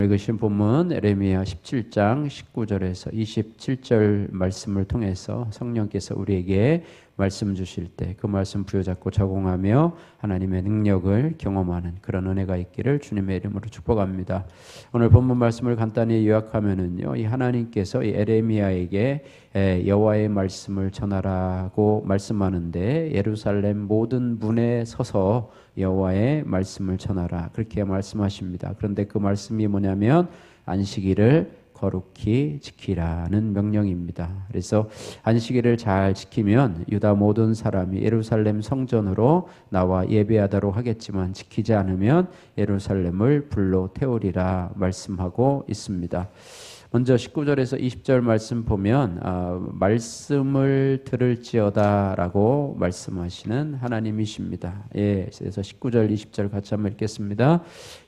읽으신 본문 에레미야 17장 19절에서 27절 말씀을 통해서 성령께서 우리에게 말씀 주실 때 그 말씀 부여잡고 적용하며 하나님의 능력을 경험하는 그런 은혜가 있기를 주님의 이름으로 축복합니다. 오늘 본문 말씀을 간단히 요약하면은요, 이 하나님께서 이 에레미야에게 여호와의 말씀을 전하라고 말씀하는데, 예루살렘 모든 문에 서서 여호와의 말씀을 전하라, 그렇게 말씀하십니다. 그런데 그 말씀이 뭐냐면 안식일을 거룩히 지키라는 명령입니다. 그래서 안식일을 잘 지키면 유다 모든 사람이 예루살렘 성전으로 나와 예배하도록 하겠지만, 지키지 않으면 예루살렘을 불로 태우리라 말씀하고 있습니다. 먼저 19절에서 20절 말씀 보면 말씀을 들을지어다 라고 말씀하시는 하나님이십니다. 그래서 19절 20절 같이 한번 읽겠습니다.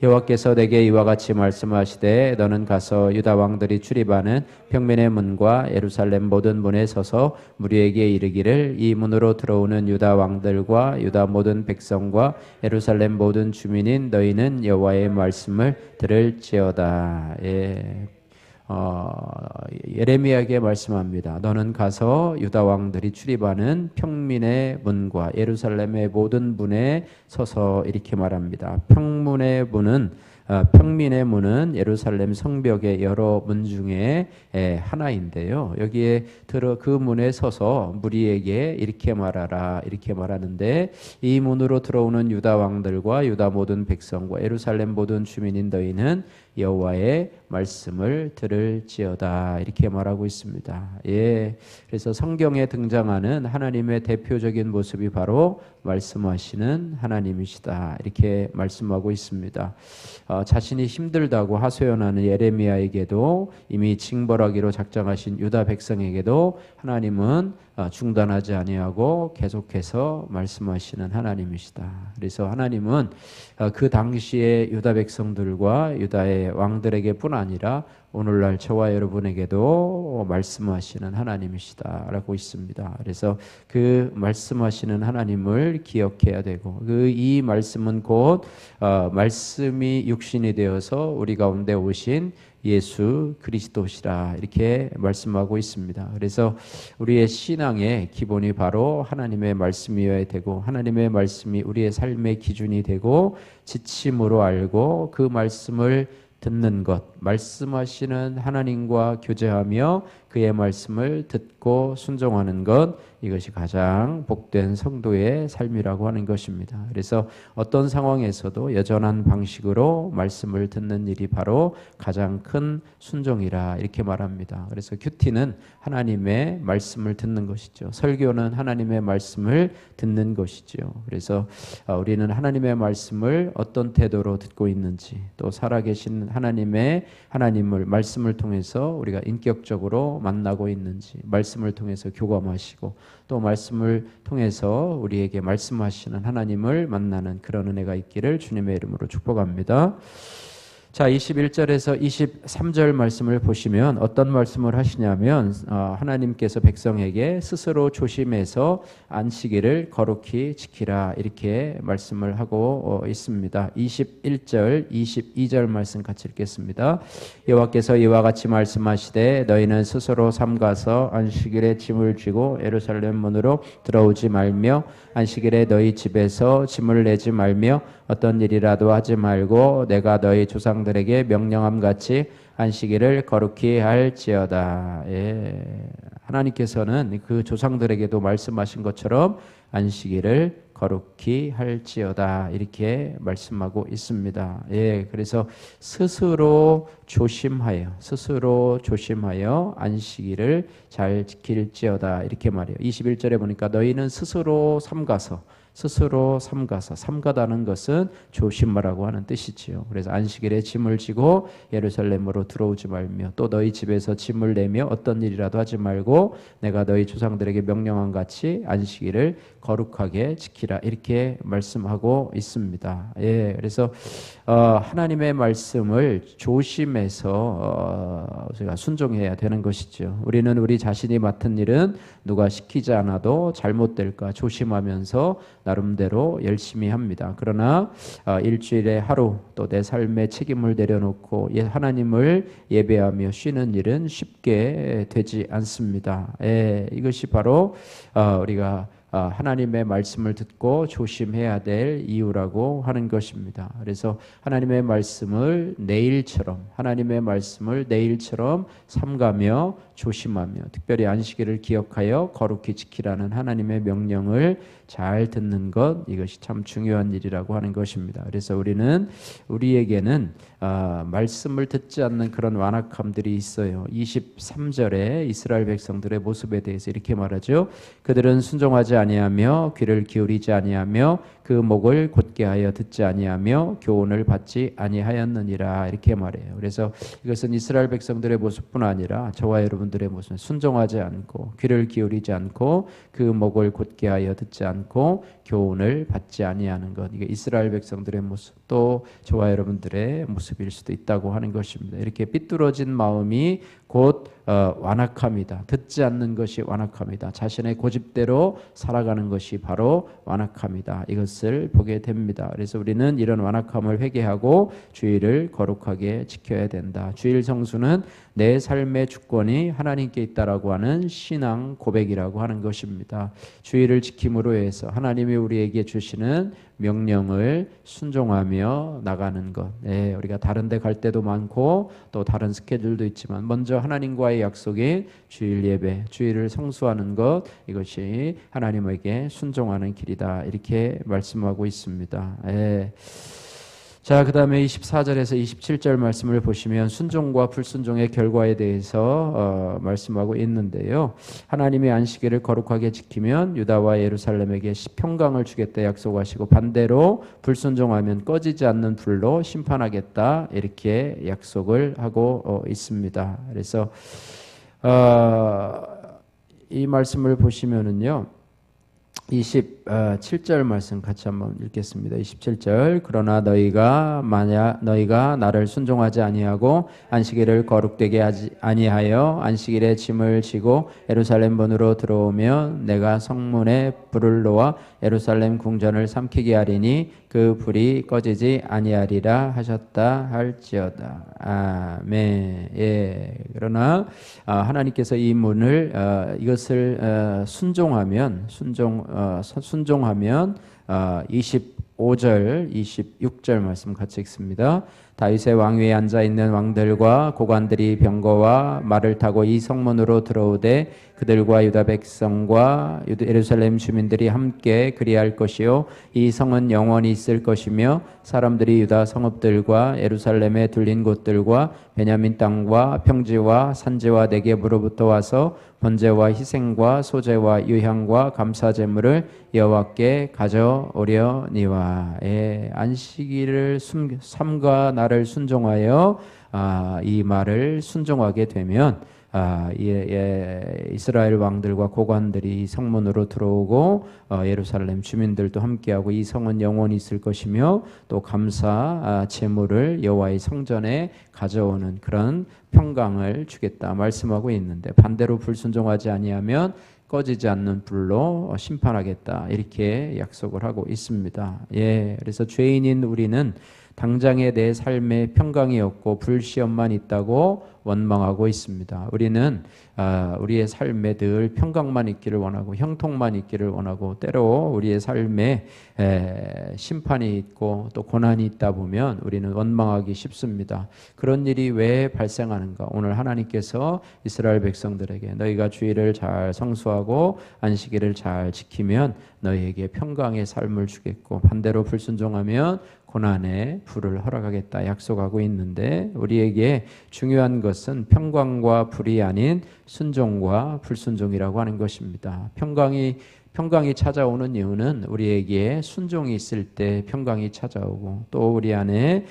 여호와께서 내게 이와 같이 말씀하시되 너는 가서 유다 왕들이 출입하는 평민의 문과 예루살렘 모든 문에 서서 무리에게 이르기를 이 문으로 들어오는 유다 왕들과 유다 모든 백성과 예루살렘 모든 주민인 너희는 여호와의 말씀을 들을지어다. 예레미야에게 말씀합니다. 너는 가서 유다 왕들이 출입하는 평민의 문과 예루살렘의 모든 문에 서서 이렇게 말합니다. 평민의 문은 예루살렘 성벽의 여러 문 중에 하나인데요. 여기에 들어 그 문에 서서 무리에게 이렇게 말하라, 이렇게 말하는데, 이 문으로 들어오는 유다 왕들과 유다 모든 백성과 예루살렘 모든 주민인 너희는 여호와의 말씀을 들을지어다, 이렇게 말하고 있습니다. 그래서 성경에 등장하는 하나님의 대표적인 모습이 바로 말씀하시는 하나님이시다, 이렇게 말씀하고 있습니다. 자신이 힘들다고 하소연하는 예레미야에게도, 이미 징벌하기로 작정하신 유다 백성에게도 하나님은 중단하지 아니하고 계속해서 말씀하시는 하나님이시다. 그래서 하나님은 그 당시에 유다 백성들과 유다의 왕들에게뿐 아니라 오늘날 저와 여러분에게도 말씀하시는 하나님이시다라고 있습니다. 그래서 그 말씀하시는 하나님을 기억해야 되고, 이 말씀은 곧 말씀이 육신이 되어서 우리 가운데 오신 예수 그리스도시라, 이렇게 말씀하고 있습니다. 그래서 우리의 신앙의 기본이 바로 하나님의 말씀이어야 되고, 하나님의 말씀이 우리의 삶의 기준이 되고, 지침으로 알고 그 말씀을 듣는 것, 말씀하시는 하나님과 교제하며 그의 말씀을 듣고 순종하는 것, 이것이 가장 복된 성도의 삶이라고 하는 것입니다. 그래서 어떤 상황에서도 여전한 방식으로 말씀을 듣는 일이 바로 가장 큰 순종이라, 이렇게 말합니다. 그래서 큐티는 하나님의 말씀을 듣는 것이죠. 설교는 하나님의 말씀을 듣는 것이죠. 그래서 우리는 하나님의 말씀을 어떤 태도로 듣고 있는지, 또 살아계신 하나님을 말씀을 통해서 우리가 인격적으로 만나고 있는지, 말씀을 통해서 교감하시고 또 말씀을 통해서 우리에게 말씀하시는 하나님을 만나는 그런 은혜가 있기를 주님의 이름으로 축복합니다. 자, 21절에서 23절 말씀을 보시면 어떤 말씀을 하시냐면, 하나님께서 백성에게 스스로 조심해서 안식일을 거룩히 지키라, 이렇게 말씀을 하고 있습니다. 21절, 22절 말씀 같이 읽겠습니다. 여호와께서 이와 같이 말씀하시되 너희는 스스로 삼가서 안식일에 짐을 쥐고 예루살렘 문으로 들어오지 말며 안식일에 너희 집에서 짐을 내지 말며 어떤 일이라도 하지 말고 내가 너희 조상들에게 명령함 같이 안식일을 거룩히 할지어다. 하나님께서는 그 조상들에게도 말씀하신 것처럼 안식일을 거룩히 할지어다, 이렇게 말씀하고 있습니다. 그래서 스스로 조심하여 안식일을 잘 지킬지어다, 이렇게 말해요. 21절에 보니까 너희는 스스로 삼가다는 것은 조심하라고 하는 뜻이지요. 그래서 안식일에 짐을 지고 예루살렘으로 들어오지 말며 또 너희 집에서 짐을 내며 어떤 일이라도 하지 말고 내가 너희 조상들에게 명령한 같이 안식일을 거룩하게 지키라, 이렇게 말씀하고 있습니다. 그래서 하나님의 말씀을 조심해서 저희가 순종해야 되는 것이죠. 우리는 우리 자신이 맡은 일은 누가 시키지 않아도 잘못될까 조심하면서 나름대로 열심히 합니다. 그러나 일주일에 하루 또 내 삶의 책임을 내려놓고 하나님을 예배하며 쉬는 일은 쉽게 되지 않습니다. 이것이 바로 우리가 하나님의 말씀을 듣고 조심해야 될 이유라고 하는 것입니다. 그래서 하나님의 말씀을 내일처럼 삼가며 조심하며 특별히 안식일을 기억하여 거룩히 지키라는 하나님의 명령을 잘 듣는 것, 이것이 참 중요한 일이라고 하는 것입니다. 그래서 우리에게는 말씀을 듣지 않는 그런 완악함들이 있어요. 23절에 이스라엘 백성들의 모습에 대해서 이렇게 말하죠. 그들은 순종하지 아니하며 귀를 기울이지 아니하며 그 목을 곧게 하여 듣지 아니하며 교훈을 받지 아니하였느니라, 이렇게 말해요. 그래서 이것은 이스라엘 백성들의 모습뿐 아니라 저와 여러분들의 모습, 순종하지 않고 귀를 기울이지 않고 그 목을 곧게 하여 듣지 않고 교훈을 받지 아니하는 것, 이게 이스라엘 백성들의 모습, 또 저와 여러분들의 모습일 수도 있다고 하는 것입니다. 이렇게 삐뚤어진 마음이 곧 완악함이다. 듣지 않는 것이 완악함이다. 자신의 고집대로 살아가는 것이 바로 완악함이다. 이것을 보게 됩니다. 그래서 우리는 이런 완악함을 회개하고 주일을 거룩하게 지켜야 된다. 주일 성수는 내 삶의 주권이 하나님께 있다라고 하는 신앙 고백이라고 하는 것입니다. 주일을 지킴으로 해서 하나님이 우리에게 주시는 명령을 순종하며 나가는 것. 우리가 다른 데 갈 때도 많고 또 다른 스케줄도 있지만 먼저 하나님과의 약속인 주일 예배, 주일을 성수하는 것, 이것이 하나님에게 순종하는 길이다, 이렇게 말씀하고 있습니다. 자, 그 다음에 24절에서 27절 말씀을 보시면 순종과 불순종의 결과에 대해서 말씀하고 있는데요. 하나님이 안식일을 거룩하게 지키면 유다와 예루살렘에게 평강을 주겠다 약속하시고, 반대로 불순종하면 꺼지지 않는 불로 심판하겠다, 이렇게 약속을 하고 있습니다. 그래서 이 말씀을 보시면은요, 27절 말씀 같이 한번 읽겠습니다. 27절. 그러나 너희가 나를 순종하지 아니하고 안식일을 거룩되게 하지 아니하여 안식일에 짐을 지고 예루살렘 문으로 들어오면 내가 성문에 불을 놓아 예루살렘 궁전을 삼키게 하리니 그 불이 꺼지지 아니하리라 하셨다 할지어다. 아멘. 그러나 하나님께서 이 문을 이것을 순종하면 25절, 26절 말씀 같이 읽습니다. 다윗의 왕위에 앉아 있는 왕들과 고관들이 병거와 말을 타고 이 성문으로 들어오되 그들과 유다 백성과 예루살렘 주민들이 함께 그리할 것이요 이 성은 영원히 있을 것이며 사람들이 유다 성읍들과 예루살렘에 둘린 곳들과 베냐민 땅과 평지와 산지와 내게부로부터 와서 번제와 희생과 소제와 유향과 감사 제물을 여호와께 가져오려니와. 안식일을 삼가 나를 순종하여 이 말을 순종하게 되면 이스라엘 왕들과 고관들이 성문으로 들어오고 예루살렘 주민들도 함께하고 이 성은 영원히 있을 것이며 또 감사 제물을 여호와의 성전에 가져오는 그런 평강을 주겠다 말씀하고 있는데, 반대로 불순종하지 아니하면 꺼지지 않는 불로 심판하겠다, 이렇게 약속을 하고 있습니다. 그래서 죄인인 우리는 당장의 내 삶에 평강이 없고 불시험만 있다고 원망하고 있습니다. 우리는 우리의 삶에 늘 평강만 있기를 원하고 형통만 있기를 원하고, 때로 우리의 삶에 심판이 있고 또 고난이 있다 보면 우리는 원망하기 쉽습니다. 그런 일이 왜 발생하는가? 오늘 하나님께서 이스라엘 백성들에게 너희가 주일을 잘 성수하고 안식일을 잘 지키면 너희에게 평강의 삶을 주겠고, 반대로 불순종하면 고난의 불을 허락하겠다 약속하고 있는데, 우리에게 중요한 것은 평강과 불이 아닌 순종과 불순종이라고 하는 것입니다. 평강이 찾아오는 이유는 우리에게 순종이 있을 때 평강이 찾아오고, 또 우리 안에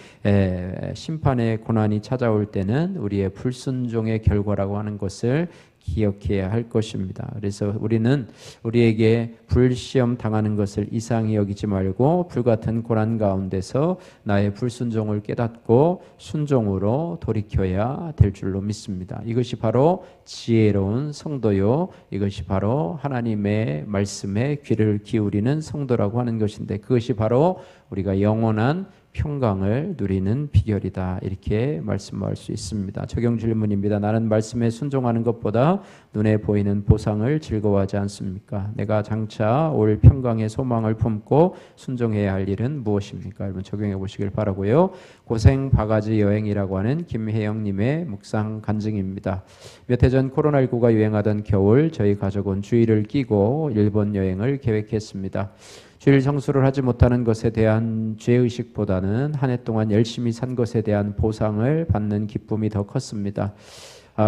심판의 고난이 찾아올 때는 우리의 불순종의 결과라고 하는 것을 기억해야 할 것입니다. 그래서 우리는 우리에게 불시험 당하는 것을 이상히 여기지 말고 불같은 고난 가운데서 나의 불순종을 깨닫고 순종으로 돌이켜야 될 줄로 믿습니다. 이것이 바로 지혜로운 성도요, 이것이 바로 하나님의 말씀에 귀를 기울이는 성도라고 하는 것인데, 그것이 바로 우리가 영원한 평강을 누리는 비결이다, 이렇게 말씀할 수 있습니다. 적용 질문입니다. 나는 말씀에 순종하는 것보다 눈에 보이는 보상을 즐거워하지 않습니까? 내가 장차 올 평강의 소망을 품고 순종해야 할 일은 무엇입니까? 여러분 적용해 보시길 바라고요. 고생 바가지 여행이라고 하는 김혜영님의 묵상 간증입니다. 몇 해 전 코로나19가 유행하던 겨울, 저희 가족은 주일을 끼고 일본 여행을 계획했습니다. 주일 성수를 하지 못하는 것에 대한 죄의식보다는 한 해 동안 열심히 산 것에 대한 보상을 받는 기쁨이 더 컸습니다.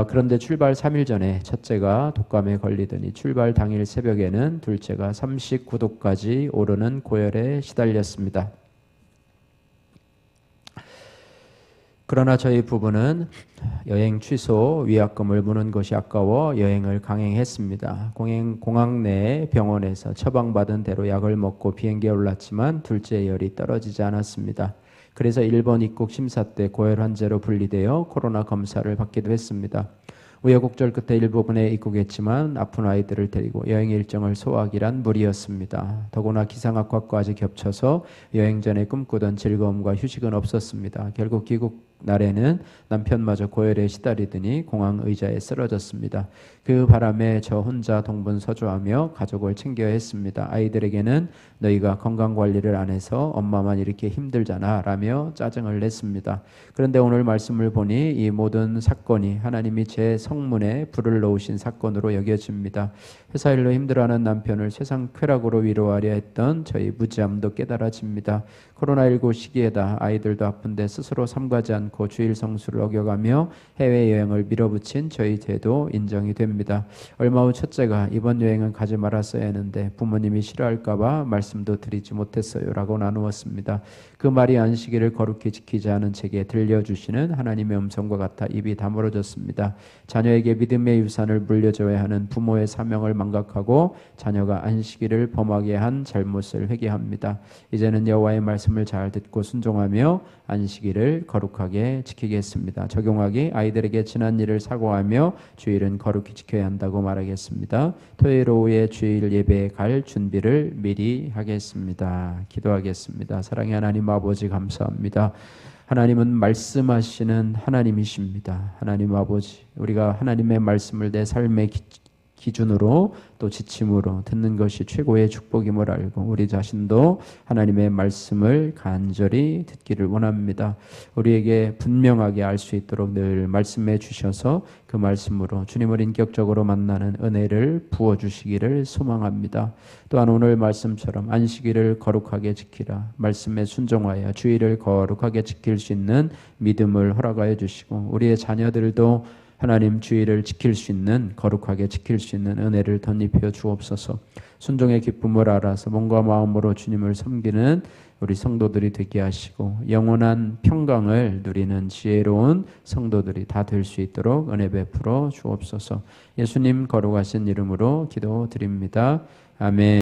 그런데 출발 3일 전에 첫째가 독감에 걸리더니 출발 당일 새벽에는 둘째가 39도까지 오르는 고열에 시달렸습니다. 그러나 저희 부부는 여행 취소, 위약금을 무는 것이 아까워 여행을 강행했습니다. 공항 내 병원에서 처방받은 대로 약을 먹고 비행기에 올랐지만 둘째 열이 떨어지지 않았습니다. 그래서 일본 입국 심사 때 고열 환자로 분리되어 코로나 검사를 받기도 했습니다. 우여곡절 끝에 일본에 입국했지만 아픈 아이들을 데리고 여행 일정을 소화하기란 무리였습니다. 더구나 기상악화까지 겹쳐서 여행 전에 꿈꾸던 즐거움과 휴식은 없었습니다. 결국 귀국 날에는 남편마저 고열에 시달리더니 공항 의자에 쓰러졌습니다. 그 바람에 저 혼자 동분서주하며 가족을 챙겨야 했습니다. 아이들에게는 너희가 건강관리를 안 해서 엄마만 이렇게 힘들잖아 라며 짜증을 냈습니다. 그런데 오늘 말씀을 보니 이 모든 사건이 하나님이 제 성문에 불을 놓으신 사건으로 여겨집니다. 회사 일로 힘들어하는 남편을 세상 쾌락으로 위로하려 했던 저희 무지함도 깨달아집니다. 코로나19 시기에다 아이들도 아픈데 스스로 삼가지 않고 주일 성수를 어겨가며 해외여행을 밀어붙인 저희 죄도 인정이 됩니다. 얼마 후 첫째가 이번 여행은 가지 말았어야 했는데 부모님이 싫어할까봐 말씀도 드리지 못했어요 라고 나누었습니다. 그 말이 안식일을 거룩히 지키지 않은 제게 들려주시는 하나님의 음성과 같아 입이 다물어졌습니다. 자녀에게 믿음의 유산을 물려줘야 하는 부모의 사명을 망각하고 자녀가 안식일을 범하게 한 잘못을 회개합니다. 이제는 여호와의 말씀을 잘 듣고 순종하며 안식일을 거룩하게 지키겠습니다. 적용하기, 아이들에게 지난 일을 사과하며 주일은 거룩히 지켜야 한다고 말하겠습니다. 토요일 오후에 주일 예배에 갈 준비를 미리 하겠습니다. 기도하겠습니다. 사랑의 하나님 아버지 감사합니다. 하나님은 말씀하시는 하나님이십니다. 하나님 아버지, 우리가 하나님의 말씀을 내 삶의 기준으로 또 지침으로 듣는 것이 최고의 축복임을 알고 우리 자신도 하나님의 말씀을 간절히 듣기를 원합니다. 우리에게 분명하게 알 수 있도록 늘 말씀해 주셔서 그 말씀으로 주님을 인격적으로 만나는 은혜를 부어주시기를 소망합니다. 또한 오늘 말씀처럼 안식일을 거룩하게 지키라, 말씀에 순종하여 주일을 거룩하게 지킬 수 있는 믿음을 허락하여 주시고 우리의 자녀들도 하나님 주일을 지킬 수 있는, 거룩하게 지킬 수 있는 은혜를 덧입혀 주옵소서. 순종의 기쁨을 알아서 몸과 마음으로 주님을 섬기는 우리 성도들이 되게 하시고 영원한 평강을 누리는 지혜로운 성도들이 다 될 수 있도록 은혜 베풀어 주옵소서. 예수님 거룩하신 이름으로 기도드립니다. 아멘.